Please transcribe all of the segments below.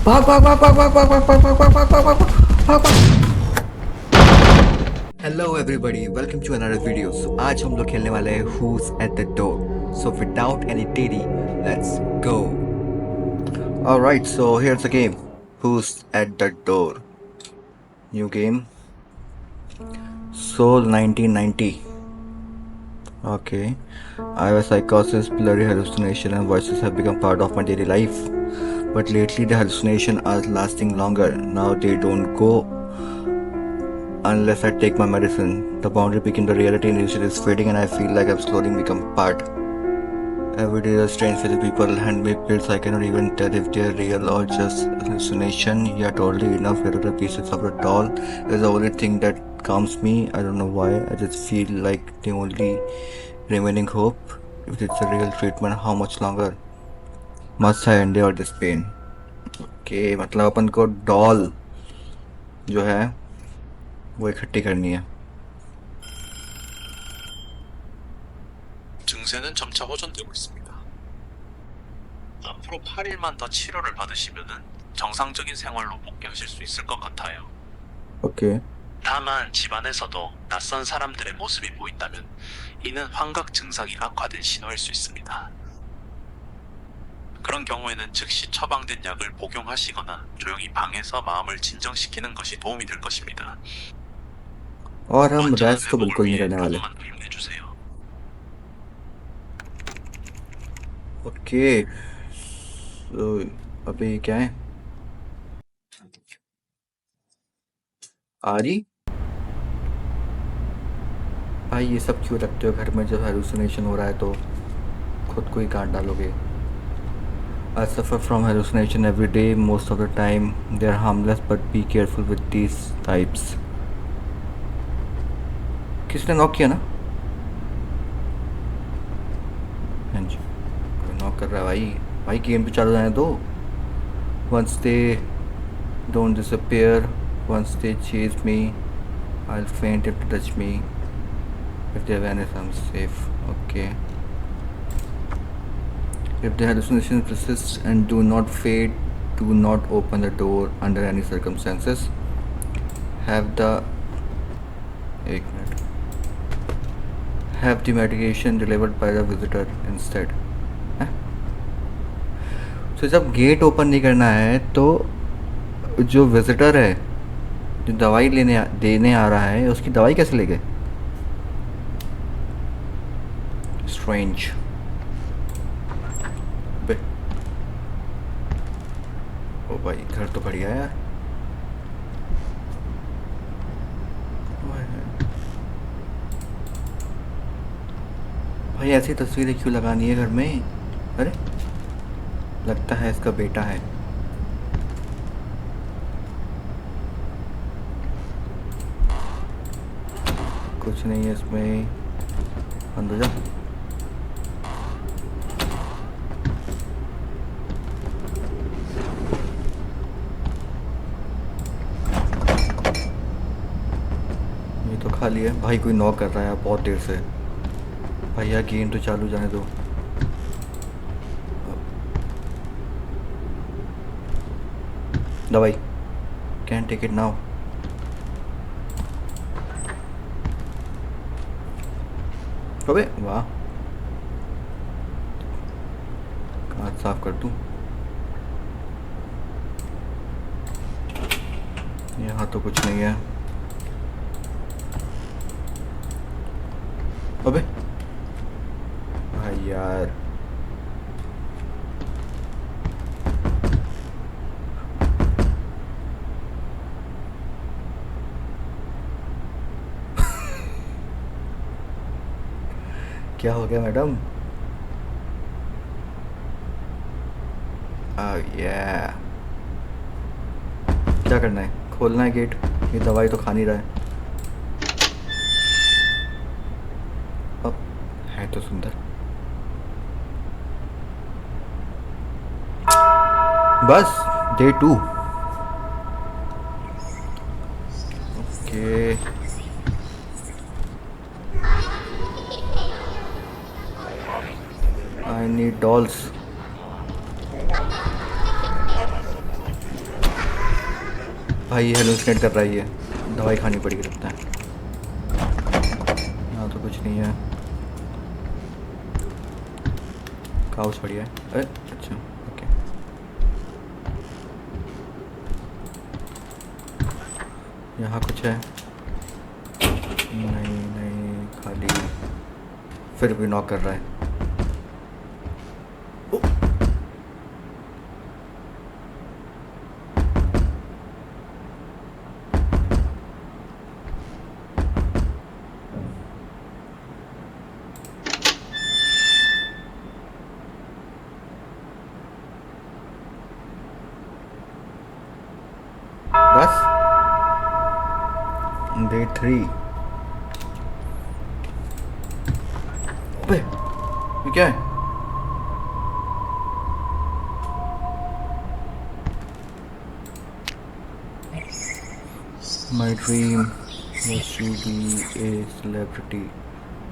भाग भाग भाग भाग भाग भाग भाग भाग भाग भाग भाग भाग भाग भाग। Hello everybody, welcome to another video. So आज हम लोग खेलने वाले हैं Who's at the door. So without any delay, let's go. Alright, so here's the game. Who's at the door? New game. Soul 1990. Okay. I have a psychosis, blurry hallucination, and voices have become part of my daily life. But lately, the hallucinations are lasting longer. Now they don't go unless I take my medicine. The boundary between the reality and illusion is fading, and I feel like I'm slowly become part. Every day, a strange faces people hand me pills. I cannot even tell if they're real or just hallucination. Yet, oddly enough, here are the pieces of the doll is the only thing that calms me. I don't know why. I just feel like the only remaining hope. If it's a real treatment, how much longer must I endure this pain? Okay, मतलब अपन को doll जो है वो इकट्ठी करनी है. 증세는 점차 호전되고 있습니다. 앞으로 8일만 더 치료를 받으시면 정상적인 생활로 복귀하실 수 있을 것 같아요. Okay. 다만 집안에서도 낯선 사람들의 모습이 보인다면 이는 환각 증상이 악화된 신호일 수 있습니다. 그런 경우에는 즉시 처방된 약을 복용하시거나 조용히 방에서 마음을 진정시키는 것이 도움이 될 것입니다. और हम 완전한 रेस्ट तो 회복을 बिल्कुल नहीं 위해 करने वाले. 조금만 더 힘내주세요. ओके. तो अभी क्या है? आरी? भाई ये सब क्यों रखते हो घर में? जब हेलुसिनेशन हो रहा है तो खुद को ही काट डालोगे. I suffer from hallucination every day. Most of the time they are harmless, but be careful with these types. किसने नॉक किया ना? हाँ जी, कोई नॉक कर रहा है भाई. भाई गेम पे चालू जाने दो. Once they don't disappear, once they chase me, I'll faint if they touch me. If they vanish, I'm safe. Okay. If the hallucinations persist and do not fade, do not open the door under any circumstances. Have the have the medication delivered by the visitor instead. तो जब gate open नहीं करना है तो जो visitor है जो दवाई देने आ रहा है उसकी दवाई कैसे ले गए? स्ट्रेंज. ओ भाई घर तो बढ़िया है यार. भाई ऐसी तस्वीरें क्यों लगानी है घर में? अरे लगता है इसका बेटा है. कुछ नहीं है इसमें. बंद हो जा. ये तो खाली है. भाई कोई नॉक कर रहा है बहुत देर से. भैया गेम तो चालू जाने दो. दवाई कैन टेक इट नाउ. अबे वाह. कांच साफ कर दूं. यहाँ तो कुछ नहीं है. अबे भाई यार. क्या हो गया मैडम? yeah. क्या करना है? खोलना है गेट. ये दवाई तो खा नहीं रहा है. अब है तो सुंदर. बस day 2. Okay. I need dolls. भाई हेलुसिनेट कर रहा है ये, दवाई खानी पड़ेगी लगता है। यहाँ तो कुछ नहीं है। काउच बढ़िया है। अरे अच्छा ओके। यहाँ कुछ है? नहीं नहीं, खाली। फिर भी नॉक कर रहा है। ओ! बस डे 3। अबे ये क्या है? My dream was to be a celebrity,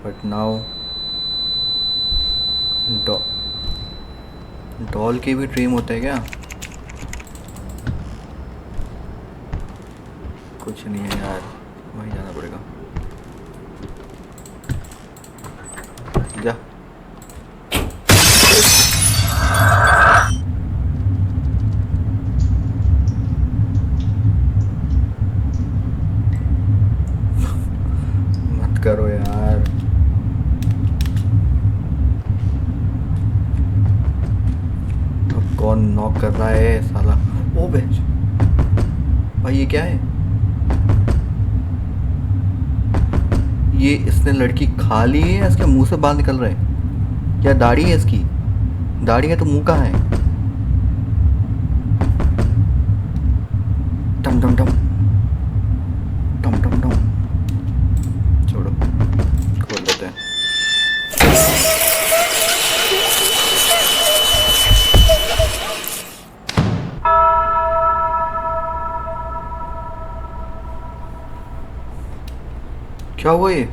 but now doll की भी ड्रीम होता है क्या? कुछ नहीं है यार, वहीं जाना पड़ेगा। जा। मत करो यार। अब कौन नॉक कर रहा है साला? ओ बेंच भाई, ये क्या है? ये इसने लड़की खा ली है या इसके मुंह से बाल निकल रहे हैं? क्या दाढ़ी है इसकी? दाढ़ी है तो मुंह कहाँ है? टम टम टम टम टम टम। छोड़ो, खोल देते हैं। क्या हुआ ये?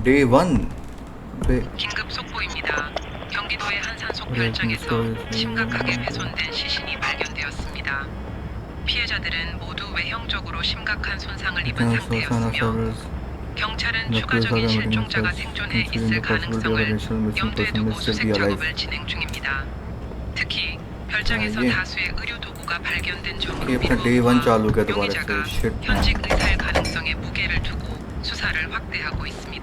डे 1 पे 긴급 속보입니다. 경기도의 한 산속 별장에서 심각하게 훼손된 시신이 발견되었습니다. 피해자들은 모두 외형적으로 심각한 손상을 입은 상태였으며 경찰은 추가적인 실종자가 생존해 있을 가능성을 염두에 두고 수색 작업을 진행 중입니다. 특히 별장에서 다수의 의료 도구가 발견된 점으로 미루어 용의자가 현직 의사일 가능성에 무게를 두고 수사를 확대하고 있습니다.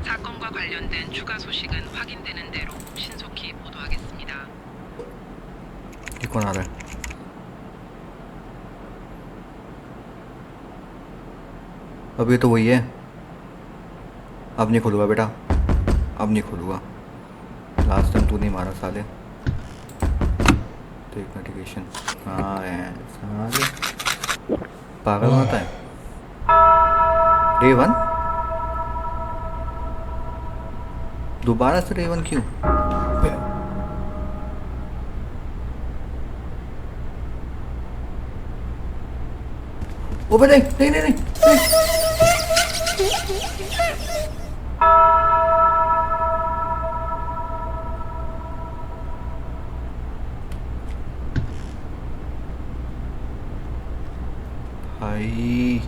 사건과 관련된 추가 소식은 확인되는 대로 신속히 보도하겠습니다. ये कौन आ रहा है? अब ये तो वही है। अब नहीं खोलूँगा बेटा, अब नहीं खोलूँगा। लास्ट टाइम तू नहीं मारा साले। तो एक नोटिफिकेशन। हाँ यार साले पागल होता है। डे 1 दोबारा से डे 1 क्यों? ओबे नहीं नहीं नहीं नहीं, नहीं। भाई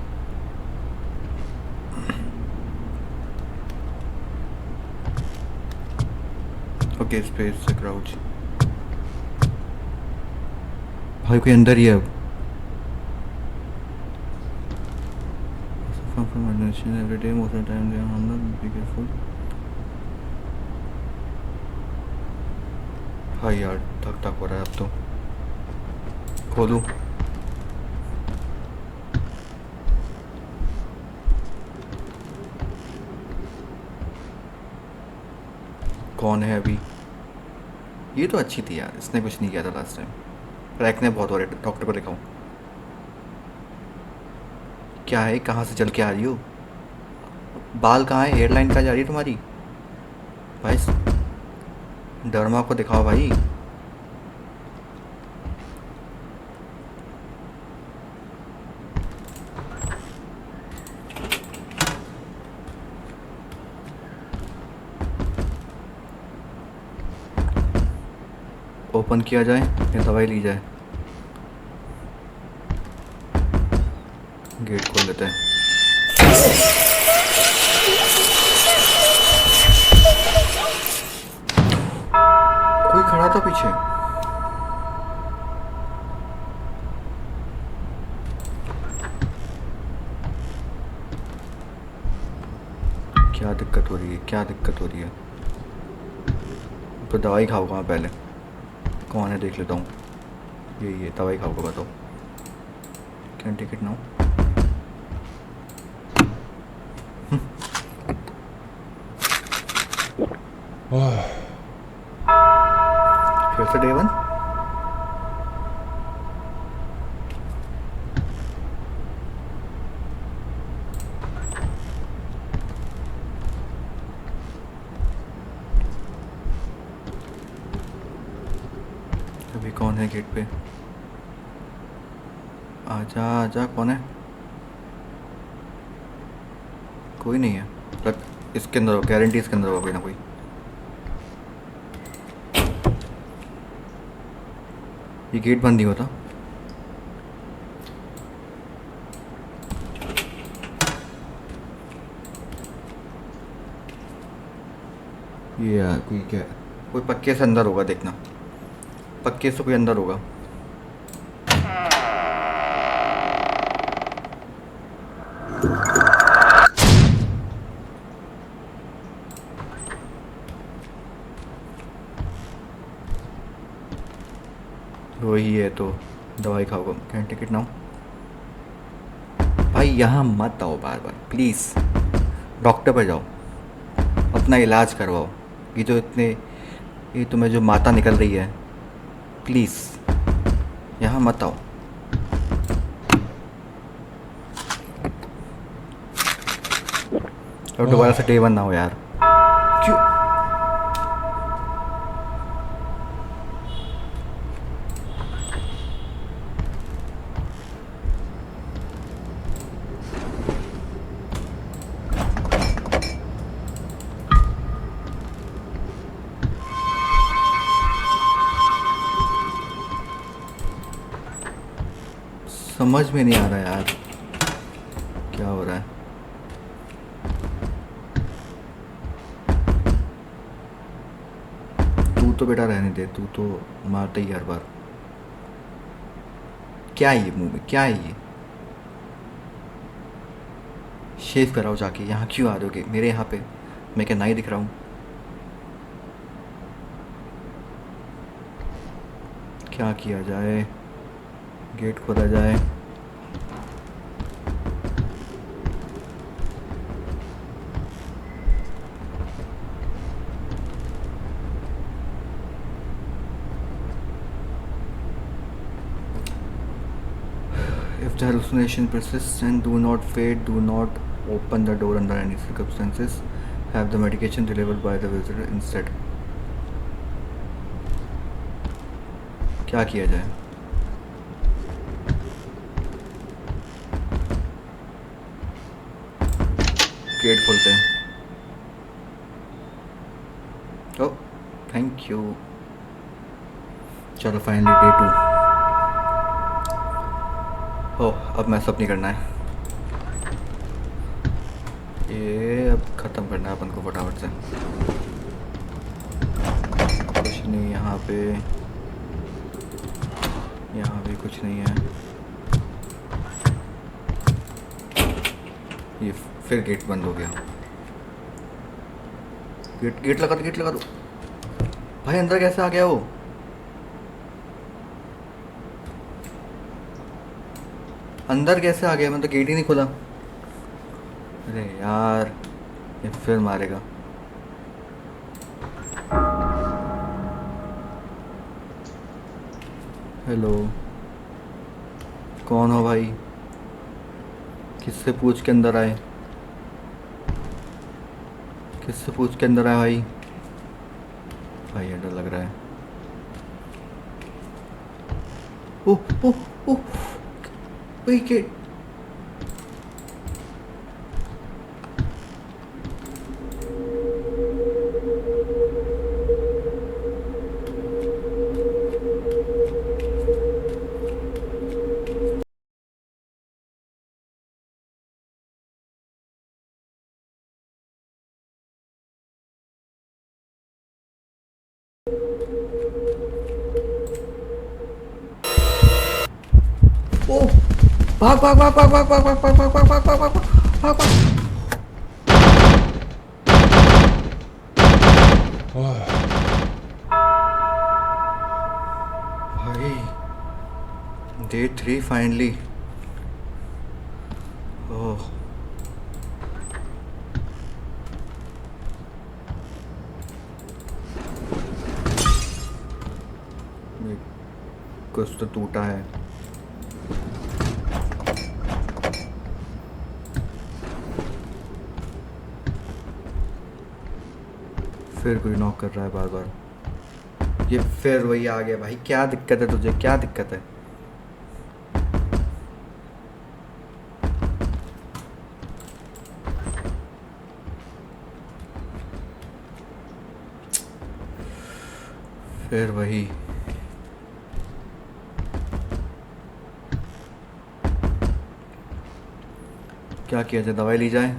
ओके, स्पेस से क्राउच। भाई कोई अंदर ही है अब। From emergency every day, most of the time they are on the be careful. हाँ यार थक थक हो रहा है अब तो। खोलूं? कौन है अभी? ये तो अच्छी थी यार, इसने कुछ नहीं किया था लास्ट टाइम। रैक ने बहुत हो रहे, डॉक्टर को दिखाऊं। क्या है, कहाँ से चल के आ रही हो? बाल कहाँ है? हेयरलाइन कहाँ जा रही है तुम्हारी? भाई डर्मा को दिखाओ भाई। ओपन किया जाए या दवाई ली जाए? गेट खोल लेते हैं। कोई खड़ा था पीछे। क्या दिक्कत हो रही है, क्या दिक्कत हो रही है? तो दवाई खाऊंगा मैं पहले। कौन है देख लेता हूँ। ये दवाई खाऊंगा, बताओ। Can take it now. फिर से डे 1। अभी कौन है गेट पे? आजा आजा, कौन है? कोई नहीं है। बट इसके अंदर हो, गारंटी इसके अंदर होगा कोई ना कोई। ये गेट बंद नहीं होता। ये यार कोई क्या, कोई पक्के से अंदर होगा, देखना। पक्के से कोई अंदर होगा। वही है तो। दवाई खाओगे, कैन टेक इट नाउ। भाई यहाँ मत आओ बार बार प्लीज़। डॉक्टर पे जाओ, अपना इलाज करवाओ। ये तुम्हें जो माता निकल रही है, प्लीज़ यहाँ मत आओ। और दोबारा से डे 1 ना हो यार। क्यों? समझ में नहीं आ रहा यार क्या हो रहा है। तू तो बेटा रहने दे, तू तो मारता ही हर बार। क्या है ये मुंह में, क्या है ये? शेव कराओ जाके। यहाँ क्यों आ रहे होगे मेरे यहाँ पे? मैं क्या नहीं दिख रहा हूँ? क्या किया जाए? गेट खोला जाए। If the hallucination persists and do not fade, do not open the door under any circumstances. Have the medication delivered by the visitor instead. क्या किया जाए? गेट खोलते हैं। Oh thank you. चलो फाइनली डे 2। ओह अब mess up नहीं करना है। ये अब ख़त्म करना है अपन को फटाफट से। कुछ नहीं यहाँ पे, यहाँ भी कुछ नहीं है। ये फिर गेट बंद हो गया। गेट लगा दो, गेट लगा दो। भाई अंदर कैसे आ गया वो? अंदर कैसे आ गया? मैं तो गेट ही नहीं खोला। अरे यार ये फिर मारेगा। हेलो, कौन हो भाई? किससे पूछ के अंदर आए? किससे पूछ के अंदर आए भाई? भाई ये डर लग रहा है। ओह ओह ओह भाई गेट। भाग भाग भाग भाग भाग भाग भाग भाग भाग भाग भाग भाग भाग भाग। भाई डे 3 फाइनली। ओह कुछ तो टूटा है। फिर कोई नॉक कर रहा है बार बार। ये फिर वही आ गया। भाई क्या दिक्कत है तुझे, क्या दिक्कत है? फिर वही। क्या किया जाए? दवाई ली जाए,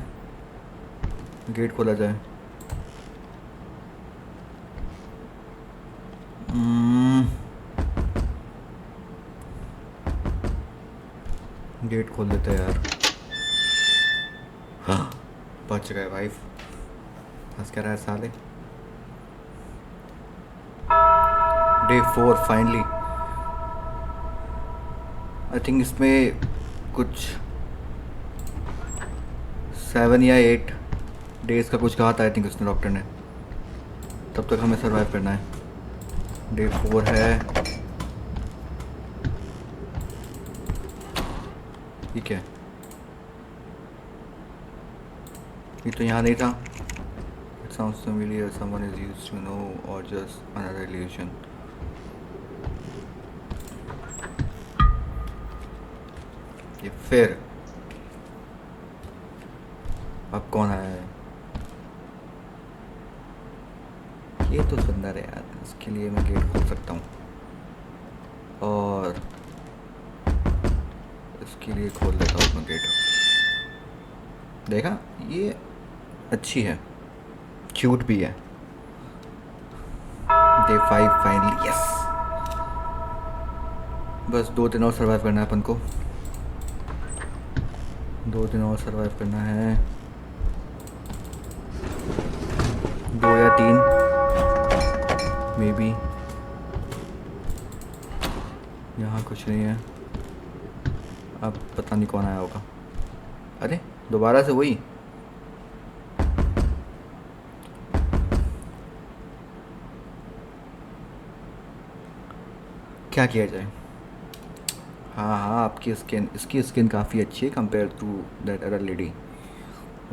गेट खोला जाए। गेट खोल देते हैं यार। हाँ बच गए भाई। फंस क्या रहा है साले। Day 4 finally. आई थिंक इसमें कुछ 7 या 8 डेज का कुछ कहा था आई थिंक उसने, डॉक्टर ने। तब तक हमें सरवाइव करना है। डे 4 है। ठीक है, ये तो यहाँ नहीं था। It sounds familiar. Someone is used to know or just another illusion. ये फिर अब कौन आया है? ये तो सुंदर है यार, इसके लिए मैं गेट खोल सकता हूँ और इसके लिए खोल देता हूँ मैं गेट। देखा, ये अच्छी है, क्यूट भी है। Day 5 finally, yes. बस 2 दिन और सरवाइव करना है अपन को। 2 दिन और सरवाइव करना है, 2 या 3 मे बी। यहाँ कुछ नहीं है। अब पता नहीं कौन आया होगा। अरे दोबारा से वही। क्या किया जाए? हाँ हाँ, आपकी स्किन, इसकी स्किन काफ़ी अच्छी है compare to that other lady.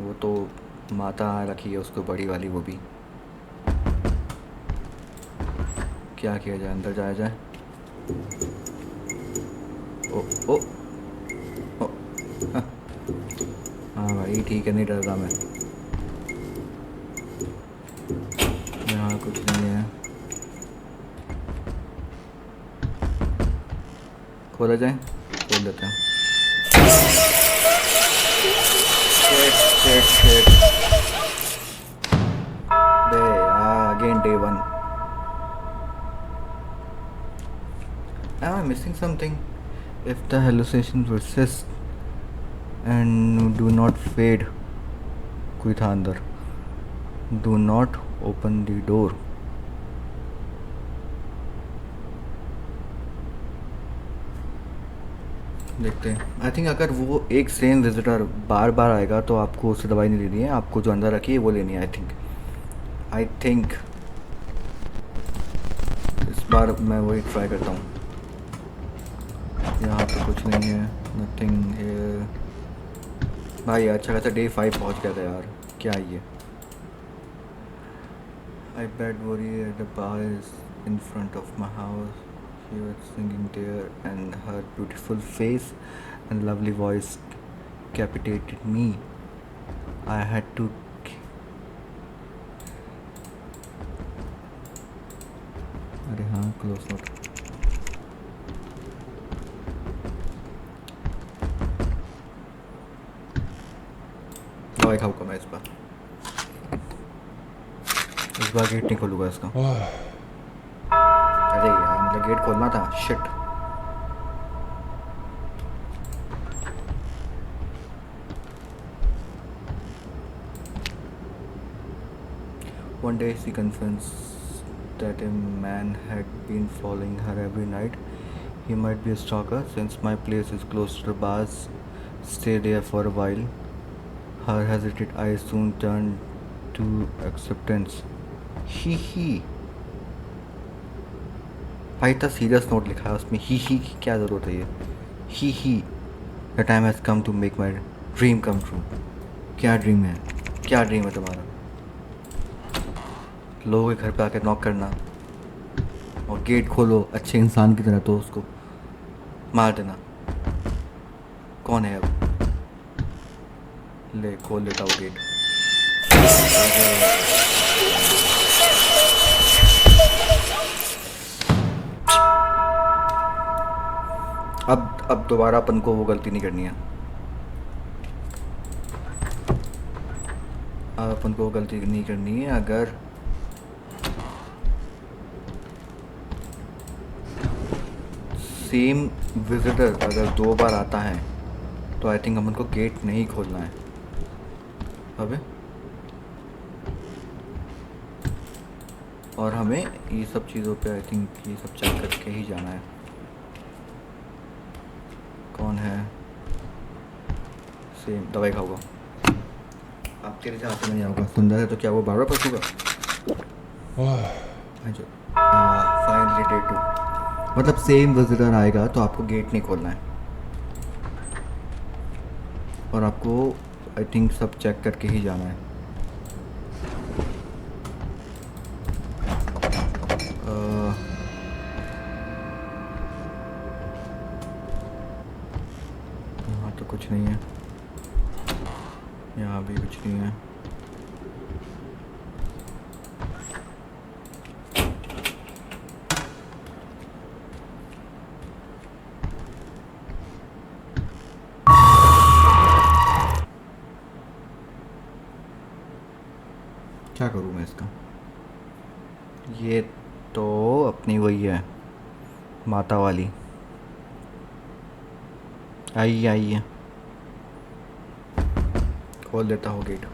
वो तो माता रखी है उसको बड़ी वाली, वो भी। क्या किया जाए? अंदर जाया जाए। ओ ओ ओ हाँ भाई ठीक है, नहीं डर रहा मैं। यहाँ कुछ नहीं है। खोला जाए? खोल देते हैं। शिट बे यार, again day 1। Am I missing something? If the hallucination persists and do not fade, कोई था अंदर। Do not open the door. देखते हैं। आई थिंक अगर वो एक सेम विजिटर बार बार आएगा तो आपको उससे दवाई नहीं लेनी है, आपको जो अंदर रखी है वो लेनी है। आई थिंक इस बार मैं वही ट्राई करता हूँ। यहाँ तो कुछ नहीं है, नथिंग है भाई। अच्छा खासा डे 5 पहुँच गया था यार, क्या ये। I bet very the bar is in front of my house. She was singing there and her beautiful face and lovely voice captivated me. I had to अरे हाँ, क्लोज नोट। दवाई खाऊंगा मैं इस बार गेट नहीं खोलूंगा इसका। अरे यार, मतलब गेट खोलना था। Shit. One day she confessed that a man had been following her every night. He might be a stalker. Since my place is close to the bars, stay there for a while. Her hesitant eyes soon turned to acceptance. He भाई इतना serious note लिखा है उसमें, ही की क्या ज़रूरत है ये? He the time has come to make my dream come true. क्या ड्रीम है, क्या ड्रीम है तुम्हारा? लोगों के घर पे आके नॉक करना और गेट खोलो अच्छे इंसान की तरह, तो उसको मार देना. कौन है अब? ले खोल लेता हूँ गेट. अब दोबारा अपन को वो गलती नहीं करनी है. अब अपन को वो गलती नहीं करनी है. अगर सेम विजिटर अगर 2 बार आता है तो आई थिंक अपन को गेट नहीं खोलना है. अबे और हमें ये सब चीज़ों पे आई थिंक ये सब चेक करके ही जाना है. कौन है? सेम दवाई खाऊंगा. अब तेरे से हाथ नहीं आऊँगा. सुंदर है तो क्या वो बार बार पसूगा? Finally day 2. मतलब सेम विजिटर आएगा तो आपको गेट नहीं खोलना है और आपको आई थिंक सब चेक करके ही जाना है. यहाँ तो कुछ नहीं है, यहाँ भी कुछ नहीं है. क्या करूँ मैं इसका? ये तो अपनी वही है माता वाली. आई है. खोल देता हूँ गेट.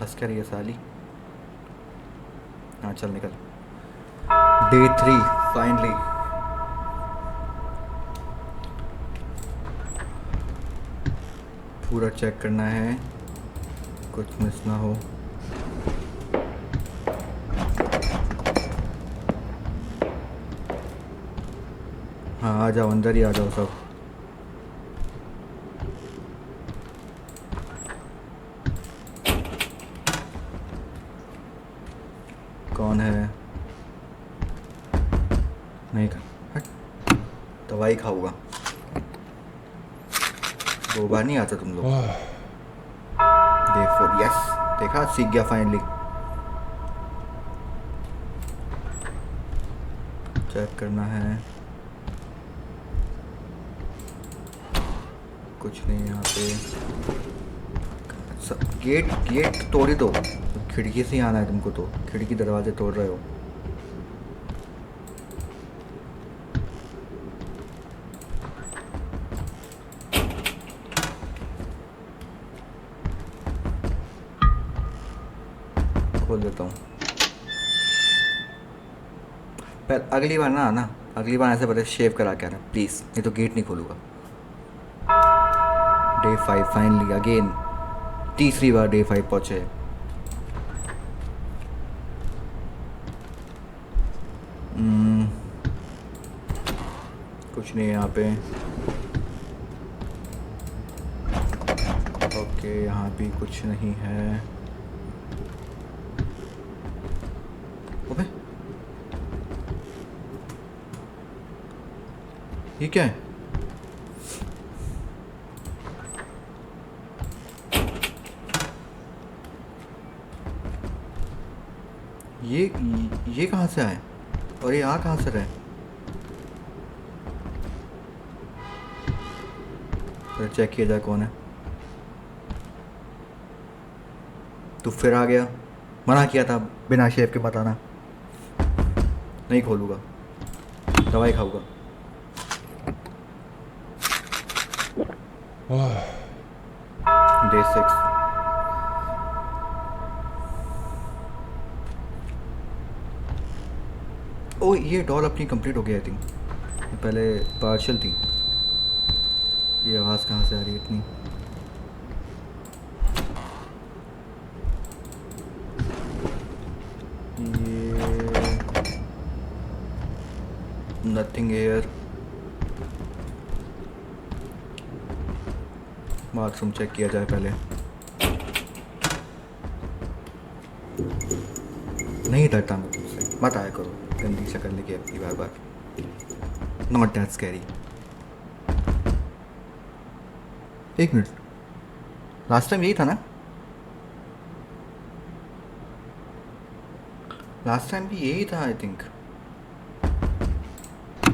हंस कर ये साली. हाँ चल निकल. Day 3 finally. पूरा चेक करना है, कुछ मिस ना हो. हाँ आ जाओ, अंदर ही आ जाओ सब. कौन है? नहीं खा. हट. दवाई खाऊंगा. 2 बार नहीं आता तुम लोग. डे 4. यस देखा, सीख गया फाइनली. चेक करना है. कुछ नहीं यहाँ पे. गेट तोड़ ही दो. खिड़की से ही आना है तुमको, तो खिड़की दरवाजे तोड़ रहे हो. खोल देता हूँ. पर अगली बार ना आना, अगली बार ऐसे पहले शेव करा के आना प्लीज़, नहीं तो गेट नहीं खोलूँगा. Day 5 finally again. तीसरी बार डे 5 पहुँचे. कुछ नहीं है यहाँ पे. ओके यहाँ भी कुछ नहीं है. अबे ये क्या है? ये कहाँ से आए और ये यहाँ कहाँ से रहे? फिर चेक किया जाए कौन है. तू फिर आ गया. मना किया था बिना शेव के मत आना. नहीं खोलूँगा. दवाई खाऊंगा. डे 6. ओ ये डॉल अपनी कंप्लीट हो गई आई थिंक, पहले पार्शल थी। ये आवाज़ कहाँ से आ रही है इतनी? ये नथिंग एयर। बाथरूम चेक किया जाए पहले। नहीं डरता मैं तुमसे, मत आया करो गंदी शक्ल लेके अपनी बार बार। Not that scary. एक मिनट, लास्ट टाइम यही था ना? लास्ट टाइम भी यही था आई थिंक।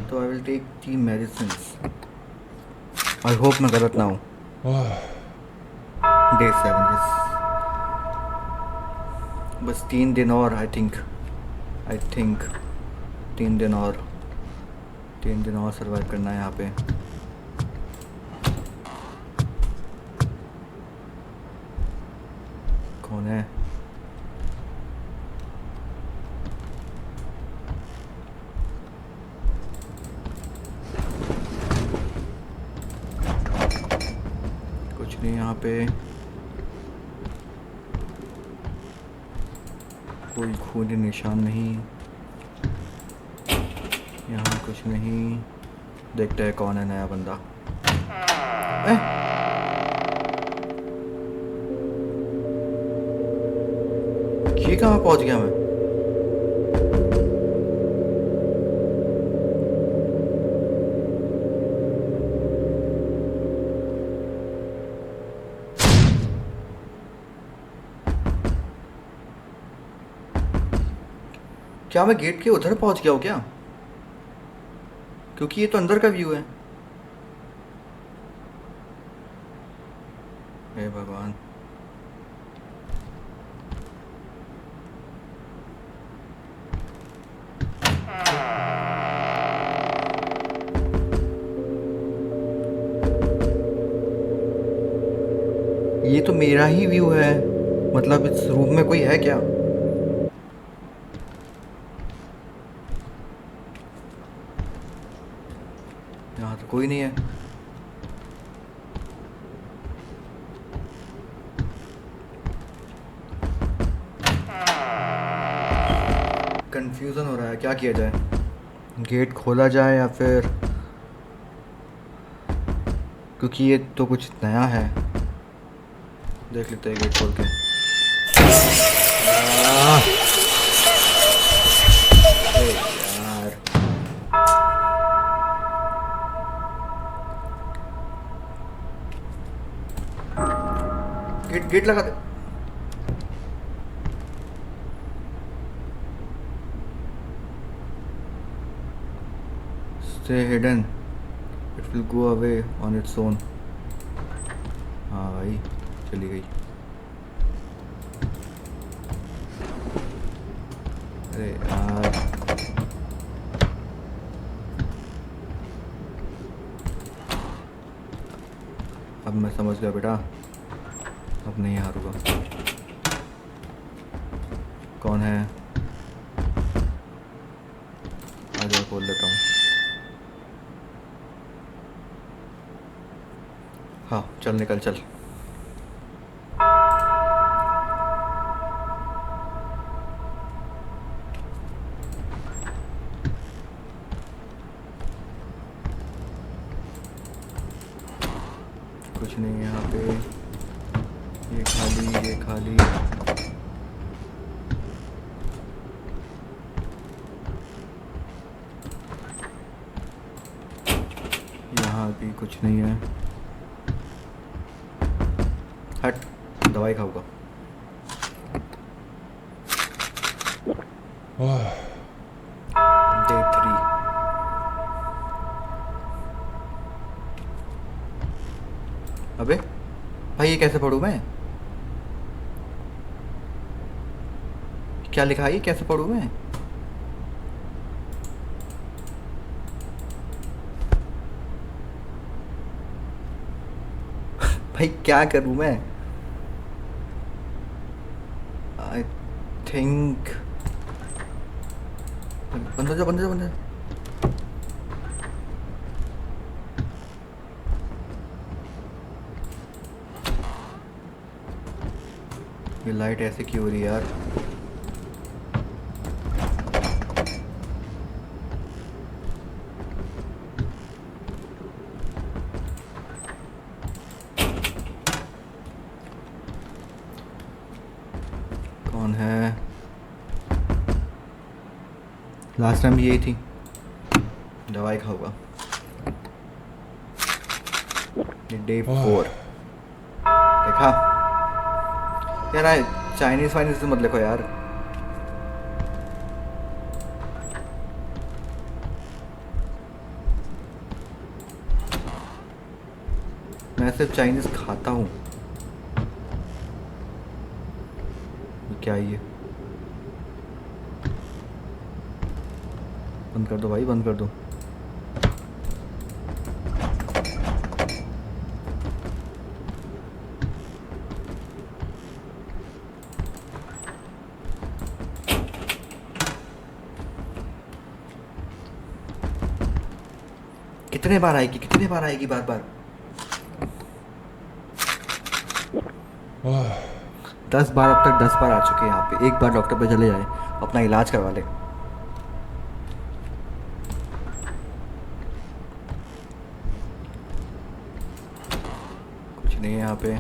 तो I will take the medicine. I hope मैं गलत ना हूँ। डे 7 बस 3 दिन और आई थिंक 3 दिन और 3 दिन और सर्वाइव करना है यहाँ पे। कौन है? कुछ नहीं यहाँ पे, कोई खूनी निशान नहीं, यहाँ कुछ नहीं। देखते हैं कौन है नया बंदा। ये कहाँ पहुँच गया मैं? क्या मैं गेट के उधर पहुँच गया हूँ क्या? क्योंकि ये तो अंदर का व्यू है। हे भगवान। ये तो मेरा ही व्यू है, मतलब इस रूम में कोई है क्या? यहाँ तो कोई नहीं है। कंफ्यूजन हो रहा है, क्या किया जाए? गेट खोला जाए या फिर, क्योंकि ये तो कुछ नया है। देख लेते हैं गेट खोल के। अरे यार, गेट लगा दे। Stay hidden. It will go away on its own. हाँ भाई, चली गई। अरे यार, अब मैं समझ गया बेटा, अब नहीं हारूंगा। कौन है? आजा खोल लेता हूँ। हाँ चल, निकल चल। कुछ नहीं यहाँ पे, ये खाली, ये खाली। यहाँ भी कुछ नहीं है। हट, दवाई खाऊंगा। डे 3। अबे भाई, ये कैसे पढूं मैं? क्या लिखा है? ये कैसे पढूं मैं? भाई क्या करूं मैं? आई थिंक बंद हो जा, बंद हो जा, बंद हो जा। ये लाइट ऐसे क्यों हो रही है यार? कौन है? लास्ट टाइम भी यही थी। दवाई खाऊंगा। ये डे 4 देखा यार। चाइनीज वाइनीज तो मत लिखो यार। मैं सिर्फ चाइनीज खाता हूँ। क्या ये? बंद कर दो भाई, बंद कर दो। कितने बार आएगी, कितने बार आएगी बार बार? 10 बार अब तक 10 बार आ चुके हैं यहाँ पे। एक बार डॉक्टर पे चले जाए, अपना इलाज करवा ले। कुछ नहीं है यहाँ पे,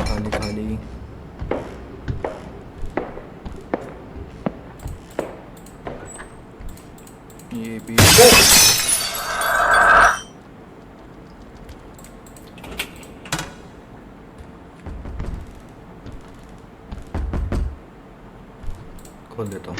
खाली खाली। ये भी खोल देता हूँ।